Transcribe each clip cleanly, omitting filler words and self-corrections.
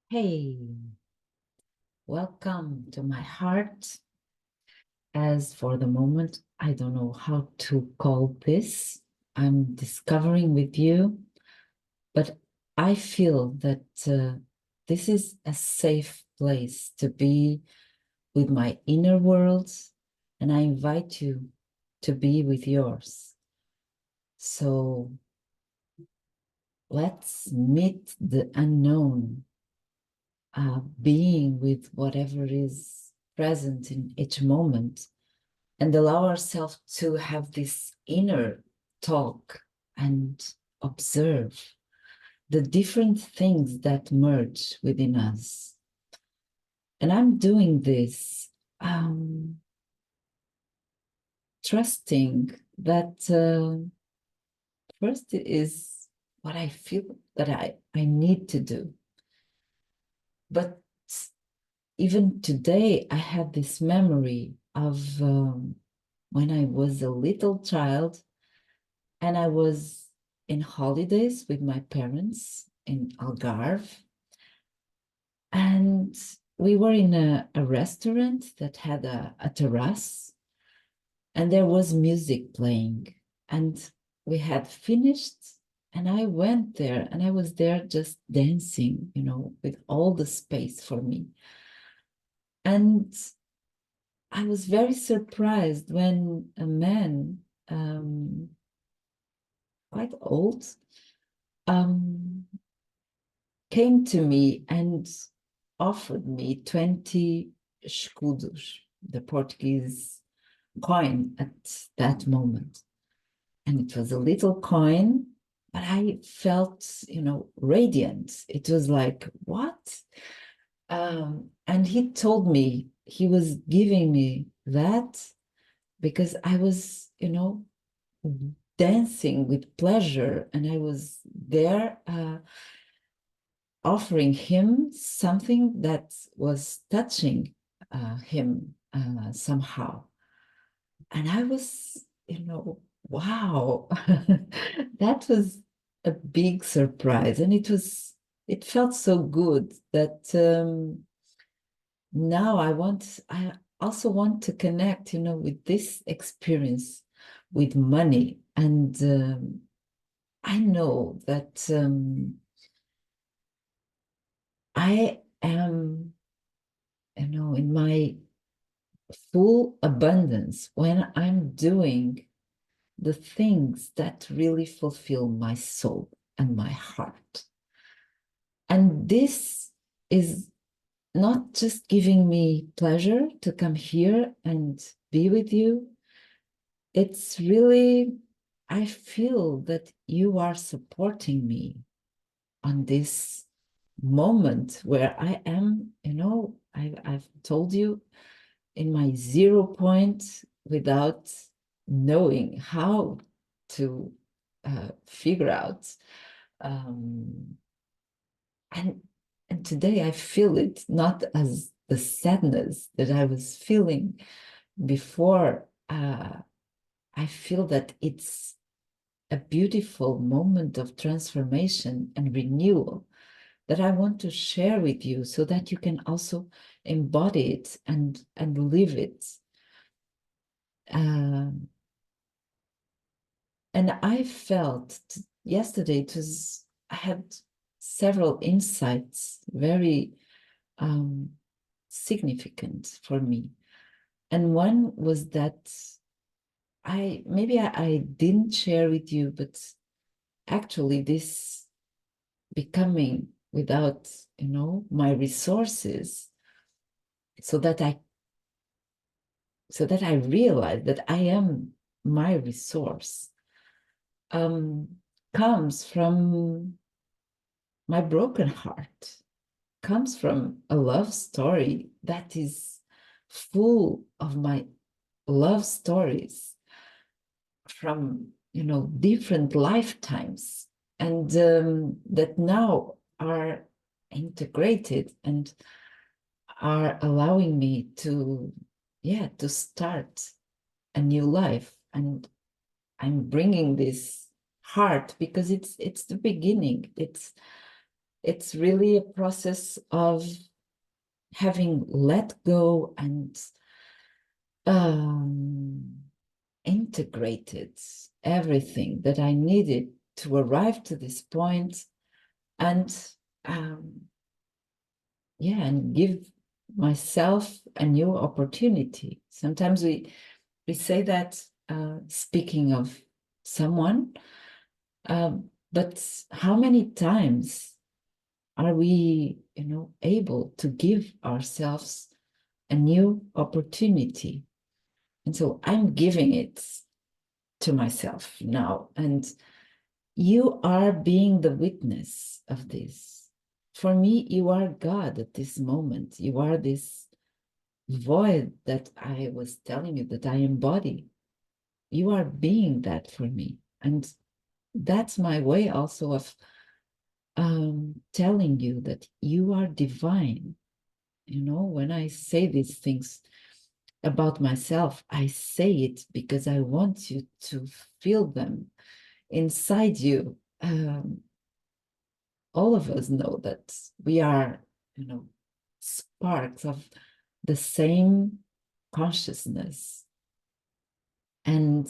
Hey, welcome to my heart. As for the moment, I don't know how to call this. I'm discovering with you, but I feel that this is a safe place to be with my inner world, and I invite you to be with yours. So let's meet the unknown, being with whatever is present in each moment, and allow ourselves to have this inner talk and observe the different things that merge within us. And I'm doing this trusting that first is what I feel that I need to do. But even today, I had this memory of when I was a little child and I was in holidays with my parents in Algarve. And we were in a restaurant that had a terrace, and there was music playing. And we had finished, and I went there, and I was there just dancing, with all the space for me. And I was very surprised when a man, quite old, um, came to me and offered me 20 escudos, the Portuguese coin at that moment. And it was a little coin, but I felt, radiant. It was like, what? And he told me he was giving me that because I was, dancing with pleasure, and I was there offering him something that was touching him somehow. And I was, wow, that was a big surprise. And it felt so good that now I also want to connect, with this experience with money. And I know that I am, in my full abundance when I'm doing the things that really fulfill my soul and my heart. And this is not just giving me pleasure to come here and be with you. It's really, I feel that you are supporting me on this moment where I am, I've told you, in my 0 point without knowing how to figure out. Um, and, and today I feel it not as the sadness that I was feeling before. I feel that it's a beautiful moment of transformation and renewal that I want to share with you so that you can also embody it and live it. And I felt yesterday I had several insights, very significant for me. And one was that I didn't share with you, but actually this becoming without, my resources, so that I realize that I am my resource, comes from my broken heart, comes from a love story that is full of my love stories from, different lifetimes, and that now are integrated and are allowing me to, to start a new life. And I'm bringing this heart because it's the beginning. it's really a process of having let go and integrated everything that I needed to arrive to this point, and yeah, and give myself a new opportunity. Sometimes we say that speaking of someone, but how many times are we, able to give ourselves a new opportunity? And so I'm giving it to myself now, and you are being the witness of this. For me, you are God at this moment. You are this void that I was telling you that I embody. You are being that for me. And that's my way also of telling you that you are divine. When I say these things about myself, I say it because I want you to feel them inside you. All of us know that we are, sparks of the same consciousness. And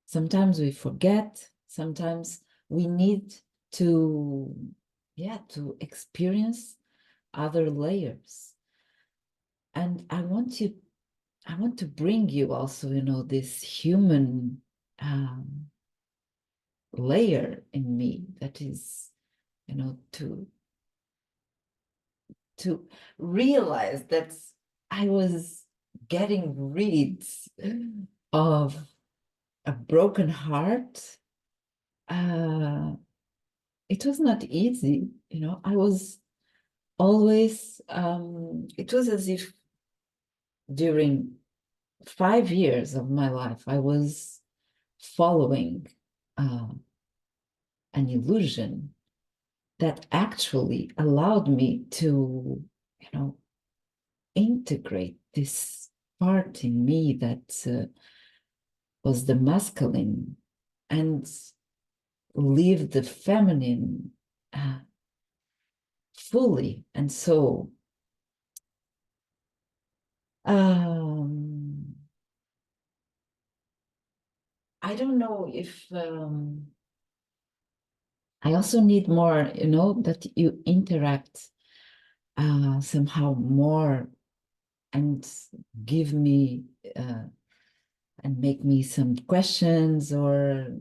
sometimes we forget, sometimes we need to, to experience other layers. And I want to bring you also, this human layer in me that is, to realize that I was getting rid of a broken heart. It was not easy, I was always, it was as if during 5 years of my life, I was following an illusion that actually allowed me to, integrate this part in me that was the masculine and leave the feminine fully. And so I don't know if I also need more, that you interact somehow more and give me and make me some questions, or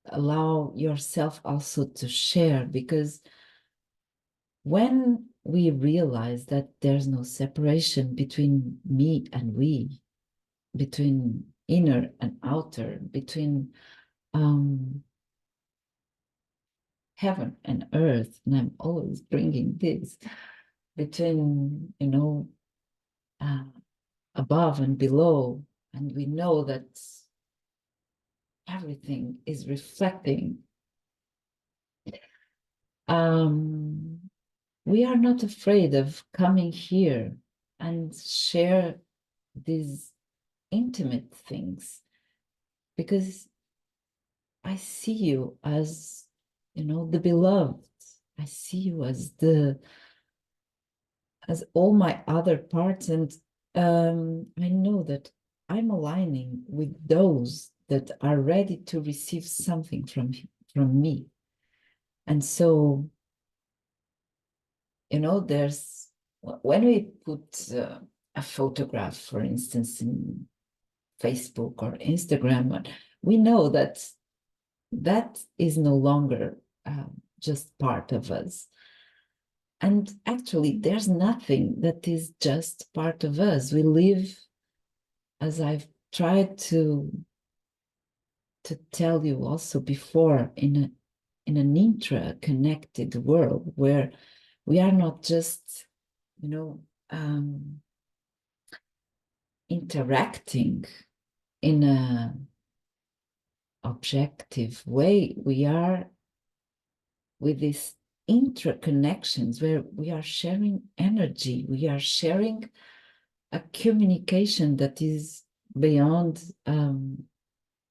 allow yourself also to share, because when we realize that there's no separation between me and we, between inner and outer, between heaven and earth, and I'm always bringing this, between, above and below, and we know that everything is reflecting. We are not afraid of coming here and share these intimate things, because I see you as, the beloved. I see you as all my other parts, and I know that I'm aligning with those that are ready to receive something from me. And so, there's, when we put a photograph, for instance, in Facebook or Instagram, we know that is no longer just part of us. And actually, there's nothing that is just part of us. We live, as I've tried to tell you also before, in an intra-connected world where we are not just, interacting in a objective way. We are with these interconnections where we are sharing energy, we are sharing a communication that is beyond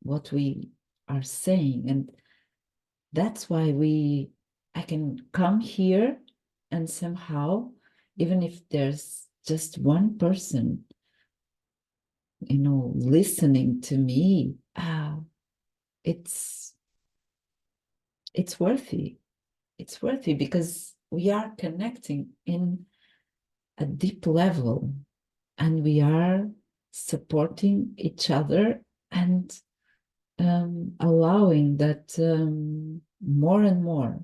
what we are saying. And that's why we I can come here and somehow, even if there's just one person, listening to me, it's worthy. It's worthy because we are connecting in a deep level, and we are supporting each other, and allowing that more and more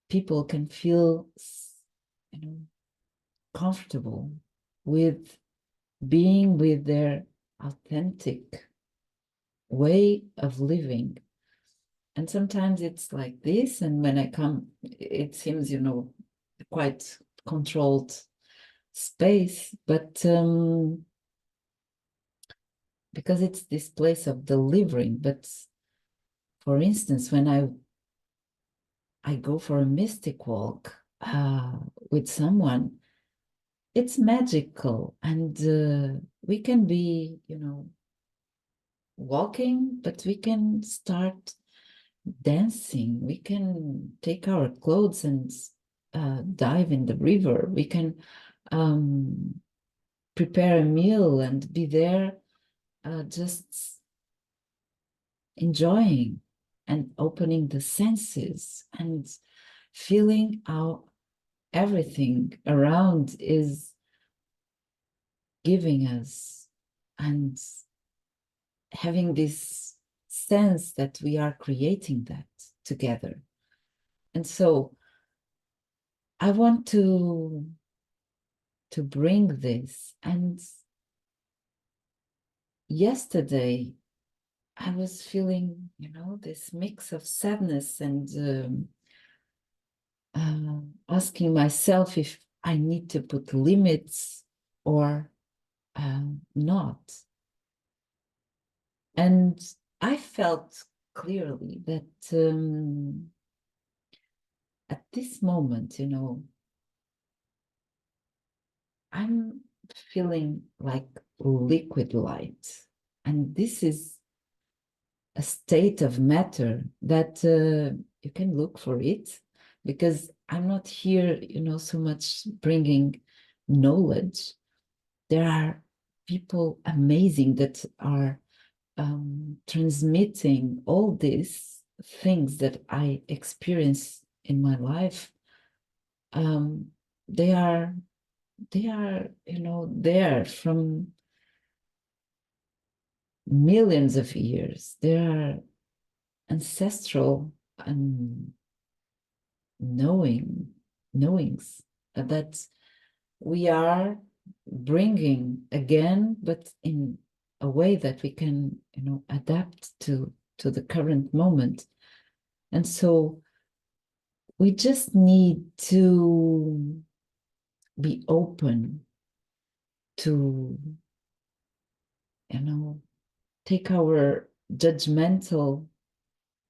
people can feel, you know, comfortable with being with their authentic way of living. And sometimes it's like this, and when I come, it seems, quite controlled space, but because it's this place of delivering. But for instance, when I go for a mystic walk with someone, it's magical, and we can be, walking, but we can start dancing. We can take our clothes and dive in the river. We can prepare a meal and be there, just enjoying and opening the senses and feeling how everything around is giving us, and having this sense that we are creating that together. And so I want to bring this. And yesterday I was feeling, this mix of sadness and asking myself if I need to put limits or not. And I felt clearly that at this moment, I'm feeling like liquid light. And this is a state of matter that you can look for it, because I'm not here, so much bringing knowledge. There are people amazing that are transmitting all these things that I experience in my life. They are, there from millions of years. They are ancestral and knowings that we are bringing again, but in a way that we can, adapt to the current moment. And so we just need to be open to, take our judgmental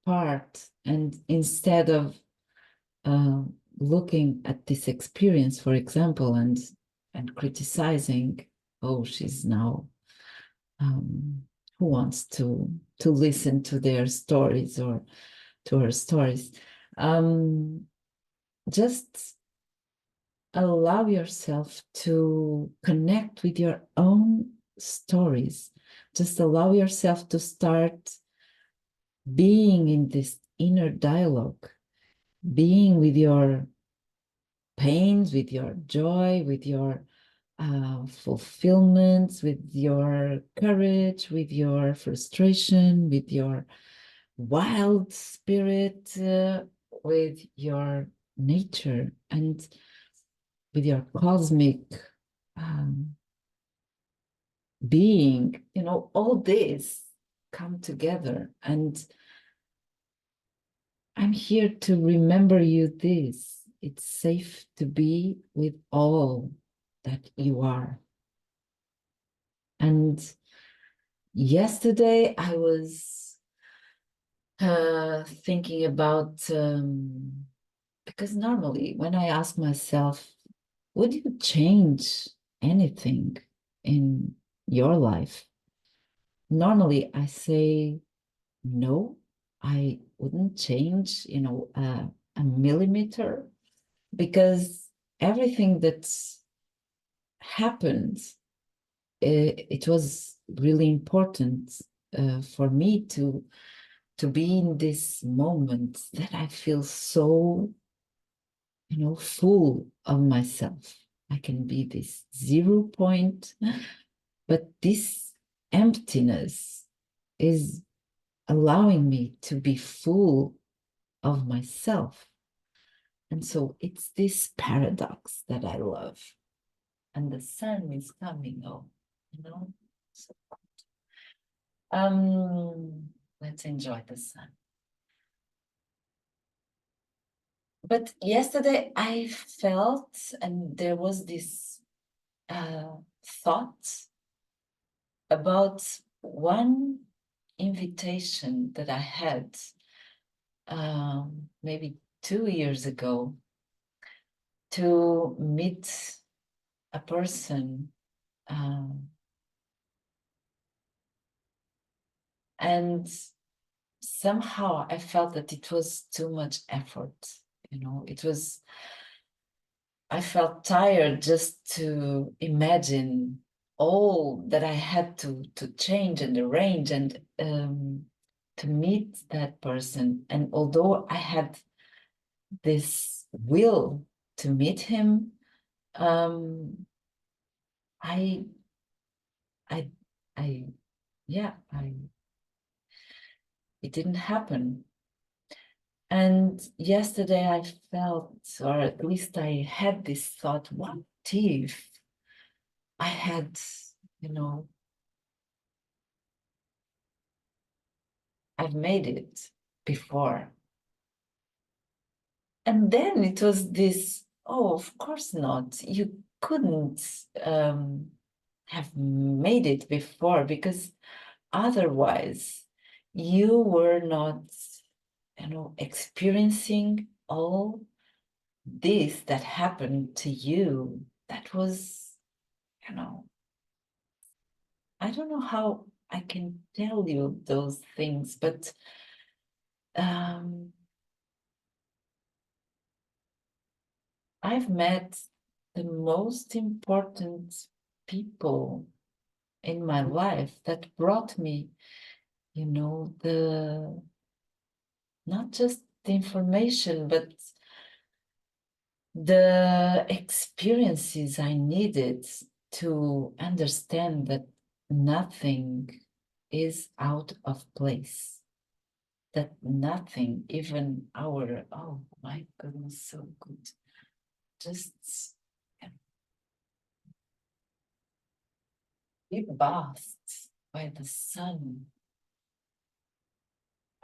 part, and instead of uh, looking at this experience, for example, and criticizing, oh, she's now who wants to listen to their stories or to her stories. Just allow yourself to connect with your own stories. Just allow yourself to start being in this inner dialogue, being with your pains, with your joy, with your fulfillments, with your courage, with your frustration, with your wild spirit, with your nature, and with your cosmic being. All this come together, and I'm here to remember you this. It's safe to be with all that you are. And yesterday I was thinking about, because normally when I ask myself, would you change anything in your life? Normally I say, no, I wouldn't change, a millimeter, because everything that happened, it was really important for me to be in this moment that I feel so, full of myself. I can be this 0 point, but this emptiness is allowing me to be full of myself. And so it's this paradox that I love. And the sun is coming up, So, let's enjoy the sun. But yesterday I felt, and there was this thought about one invitation that I had maybe 2 years ago to meet a person, and somehow I felt that it was too much effort. I felt tired just to imagine all that I had to change and arrange and to meet that person. And although I had this will to meet him, I, I, I, yeah, it didn't happen. And yesterday I felt, or at least I had this thought, what if I had, I've made it before. And then it was this, oh, of course not. You couldn't have made it before, because otherwise you were not, experiencing all this that happened to you. That was, I don't know how I can tell you those things, but I've met the most important people in my life that brought me, the not just the information, but the experiences I needed to understand that nothing is out of place. That nothing, even our, oh my goodness, so good. Just be bathed by the sun.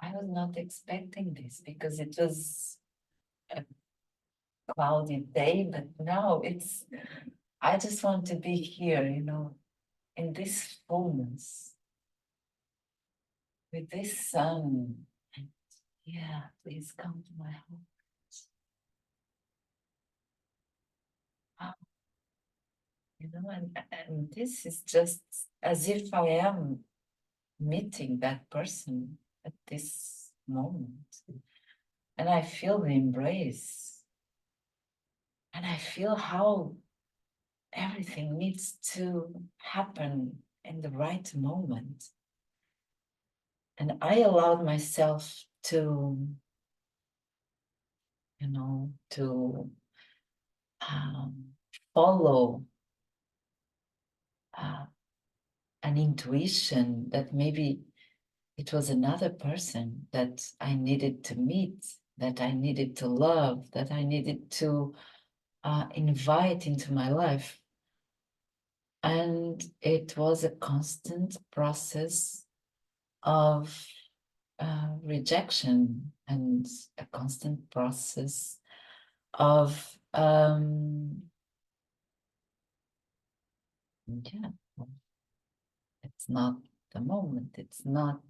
I was not expecting this because it was a cloudy day, but now I just want to be here, in this fullness, with this sun. And yeah, please come to my home. And this is just as if I am meeting that person at this moment. And I feel the embrace. And I feel how everything needs to happen in the right moment. And I allowed myself to, to follow an intuition that maybe it was another person that I needed to meet, that I needed to love, that I needed to invite into my life. And it was a constant process of rejection and a constant process of yeah, it's not the moment, it's not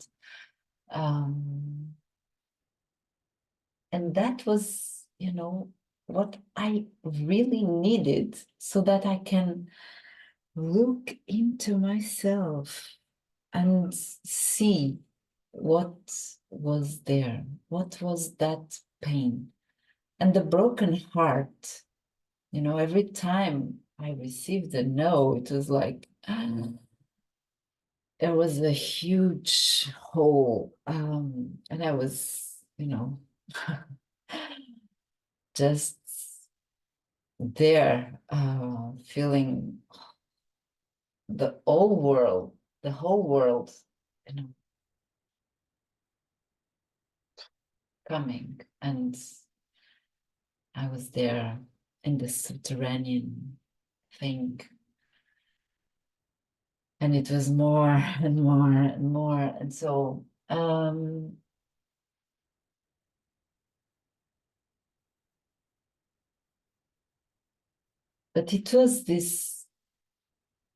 and that was, what I really needed so that I can look into myself and see what was there, what was that pain, And the broken heart, you know, every time I received a no, it was like there was a huge hole. And I was, you know, just there, feeling the whole world, you know, coming. And I was there in the subterranean thing. And it was more and more and more. And so, but it was this,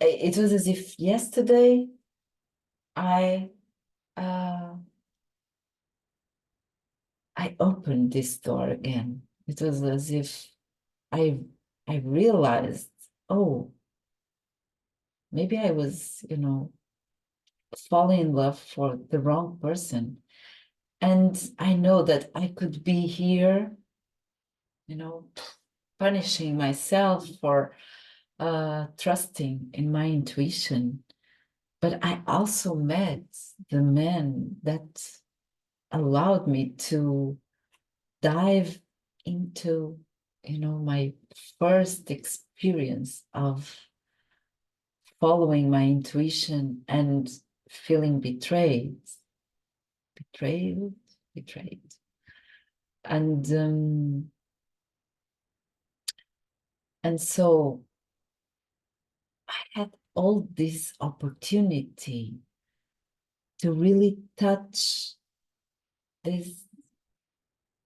it was as if yesterday I I opened this door again. It was as if I I realized, oh, maybe I was, you know, falling in love for the wrong person. And I know that I could be here, you know, punishing myself for trusting in my intuition. But I also met the man that allowed me to dive into, you know, my first experience of following my intuition and feeling betrayed, betrayed. And so I had all this opportunity to really touch these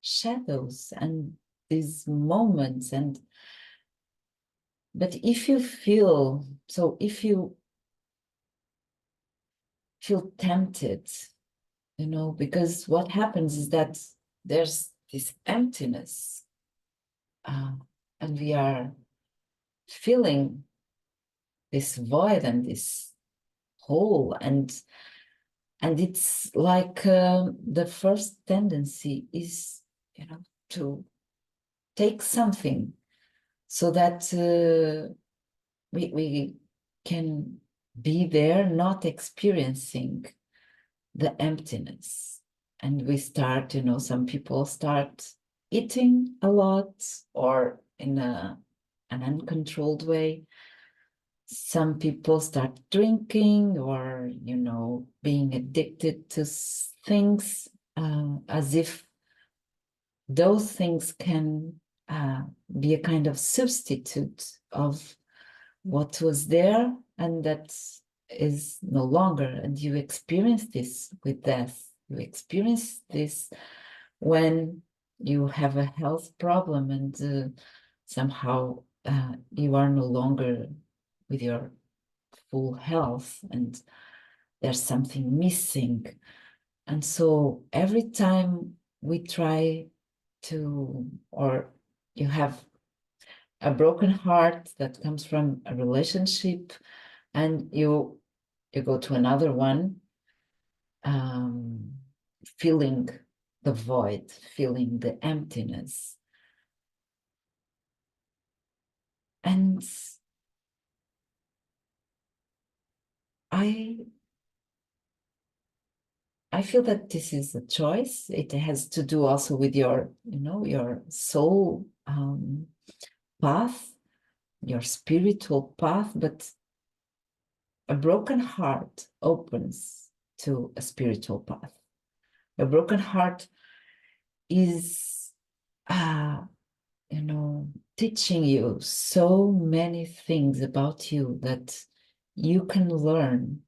shadows and these moments. And but if you feel so, if you feel tempted, you know, because what happens is that there's this emptiness, and we are feeling this void and this hole, and it's like the first tendency is, you know, to take something so that we can be there, not experiencing the emptiness. And we start, you know, some people start eating a lot or in an uncontrolled way. Some people start drinking or, you know, being addicted to things, as if those things can be a kind of substitute of what was there and that is no longer. And you experience this with death. You experience this when you have a health problem and somehow you are no longer with your full health and there's something missing. And so every time we try to, or you have a broken heart that comes from a relationship and you go to another one, feeling the void, feeling the emptiness. And I feel that this is a choice. It has to do also with your, you know, your soul path, your spiritual path, but a broken heart opens to a spiritual path. A broken heart is, you know, teaching you so many things about you that you can learn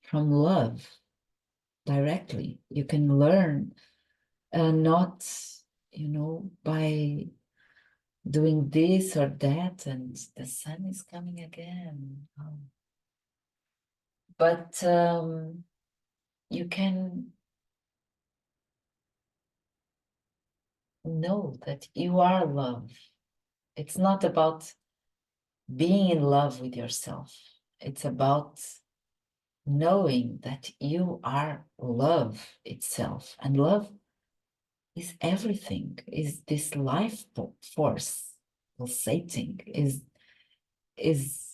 from love directly. You can learn not, you know, by doing this or that, and the sun is coming again. But you can know that you are love. It's not about being in love with yourself. It's about knowing that you are love itself. And love is everything, is this life force pulsating, is this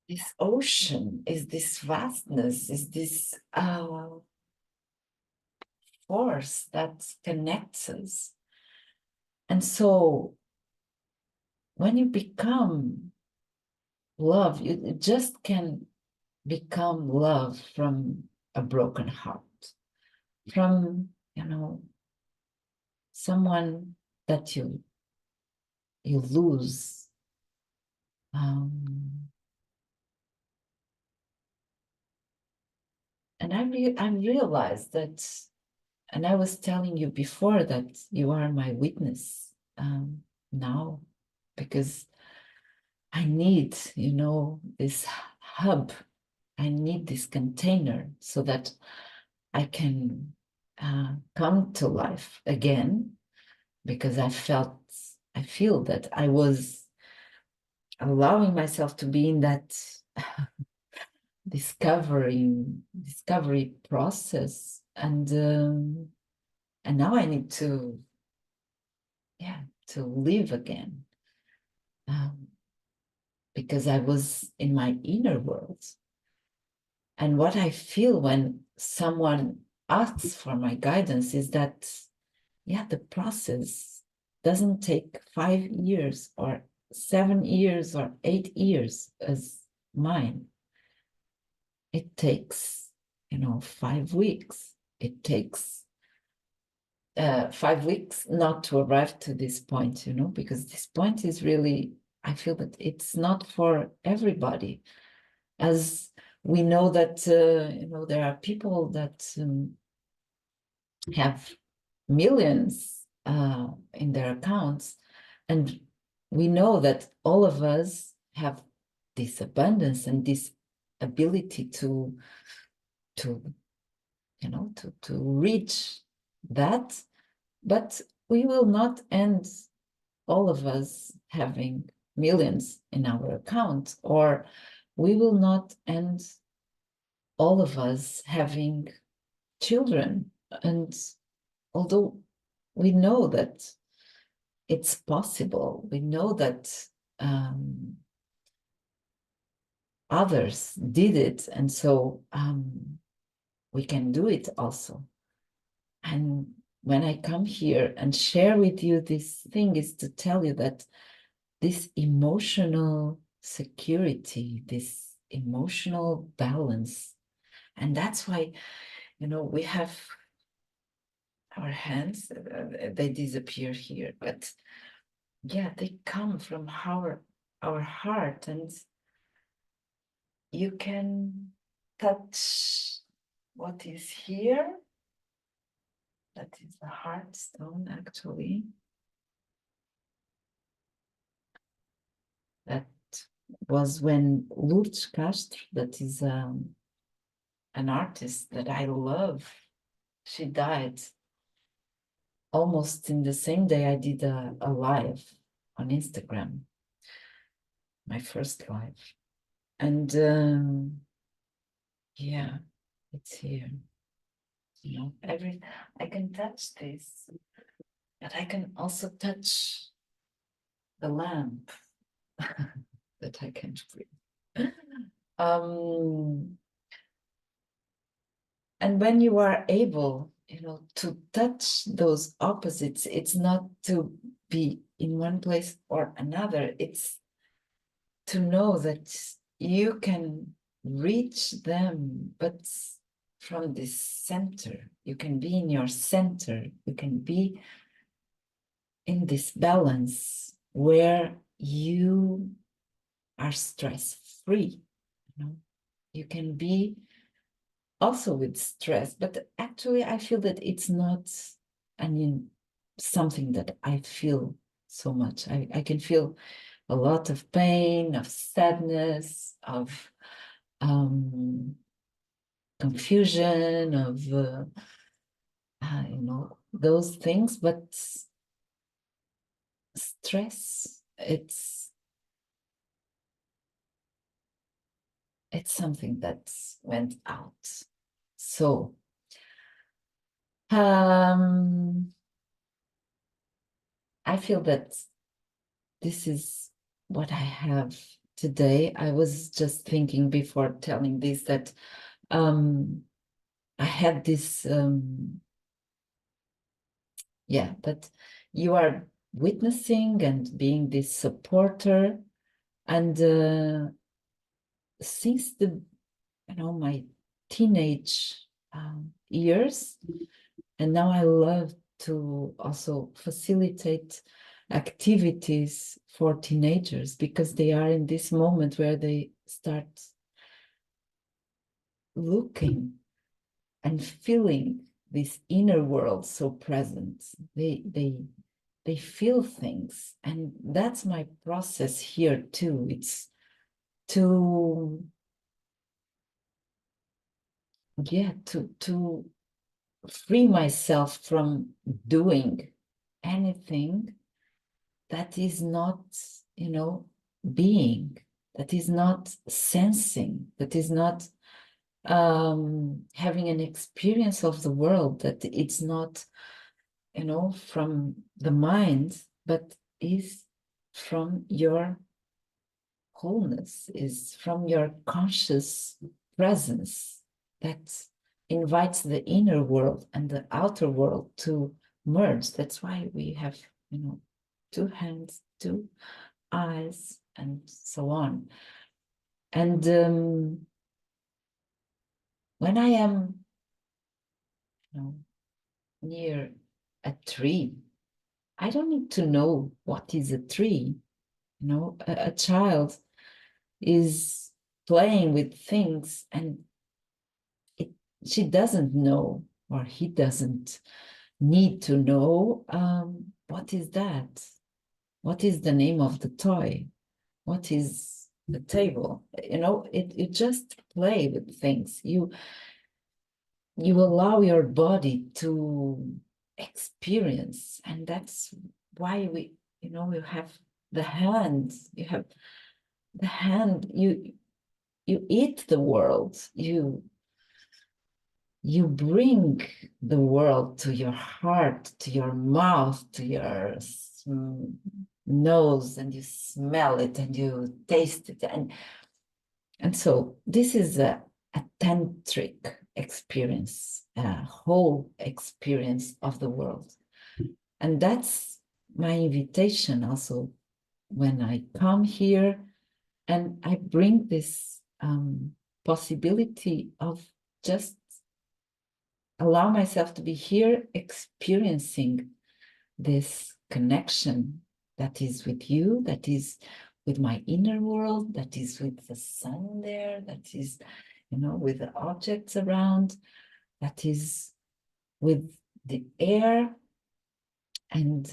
this ocean, is this vastness, is this force that connects us. And so when you become love, you just can become love from a broken heart, from, you know, someone that you lose. And I realized that, and I was telling you before that you are my witness now, because I need, you know, this hub. I need this container so that I can come to life again, because I feel that I was allowing myself to be in that discovery process, and now I need to live again, because I was in my inner world. And what I feel when someone asks for my guidance is that, the process doesn't take 5 years or 7 years or 8 years as mine. It takes, 5 weeks. It takes 5 weeks not to arrive to this point, because this point is really, I feel that it's not for everybody. As we know that, there are people that have millions in their accounts, and we know that all of us have this abundance and this ability to reach that, but we will not end all of us having millions in our account, or we will not end all of us having children. And although we know that it's possible, we know that others did it, and so we can do it also. And when I come here and share with you this thing, is to tell you that this emotional security, this emotional balance, and that's why, we have our hands, they disappear here, but they come from our heart, and you can touch what is here. That is the heart stone, actually. That was when Lourdes Castro, that is an artist that I love, she died almost in the same day I did a live on Instagram, my first live. And it's here. I can touch this, but I can also touch the lamp that I can't breathe. And when you are able, to touch those opposites, it's not to be in one place or another. It's to know that you can reach them, but from this center. You can be in your center. You can be in this balance where you are stress-free. You can be also with stress, but actually I feel that it's not, something that I feel so much. I can feel a lot of pain, of sadness, of confusion, of those things, but stress, it's something that went out. So I feel that this is what I have today. I was just thinking before telling this that I had this that you are witnessing and being this supporter, and since the my teenage years, and now I love to also facilitate activities for teenagers because they are in this moment where they start looking and feeling this inner world so present. They feel things, and that's my process here too. It's to to free myself from doing anything that is not, being, that is not sensing, that is not having an experience of the world, that it's not, from the mind, but is from your wholeness, is from your conscious presence that invites the inner world and the outer world to merge. That's why we have, two hands, two eyes, and so on. And when I am, near a tree, I don't need to know what is a tree. A child is playing with things, and she doesn't know, or he doesn't need to know, what is that? What is the name of the toy? What is the table? You just play with things. You allow your body to experience, and that's why you have the hand. You have the hand. You eat the world. You bring the world to your heart, to your mouth, to your nose, and you smell it and you taste it. And so this is a tantric experience, a whole experience of the world. And that's my invitation also when I come here, and I bring this possibility of just allow myself to be here experiencing this connection that is with you, that is with my inner world, that is with the sun there, that is, with the objects around, that is with the air, and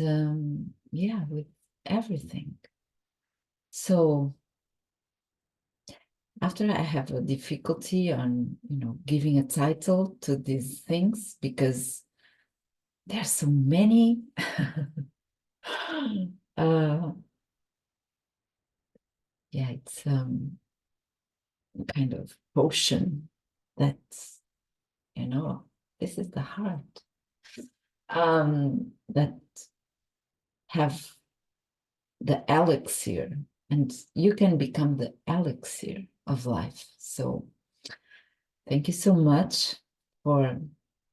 with everything. So after I have a difficulty on, giving a title to these things because there's so many. It's kind of potion that's, this is the heart, that have the elixir, and you can become the elixir of life. So thank you so much for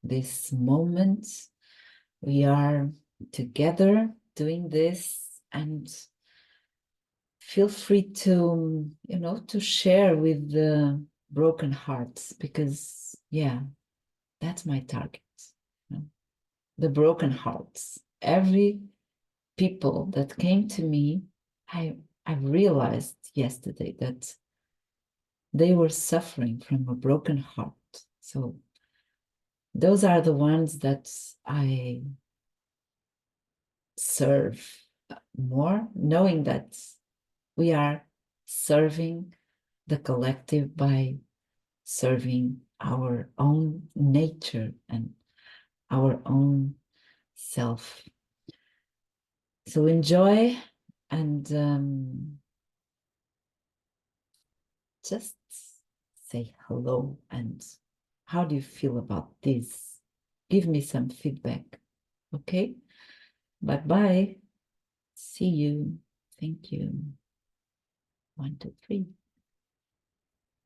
this moment. We are together doing this, and feel free to, to share with the broken hearts, because that's my target. The broken hearts. Every people that came to me, I realized yesterday that they were suffering from a broken heart. So those are the ones that I serve more, knowing that we are serving the collective by serving our own nature and our own self. So enjoy, and just say hello and how do you feel about this? Give me some feedback. Okay? Bye-bye. See you. Thank you. 1, 2, 3.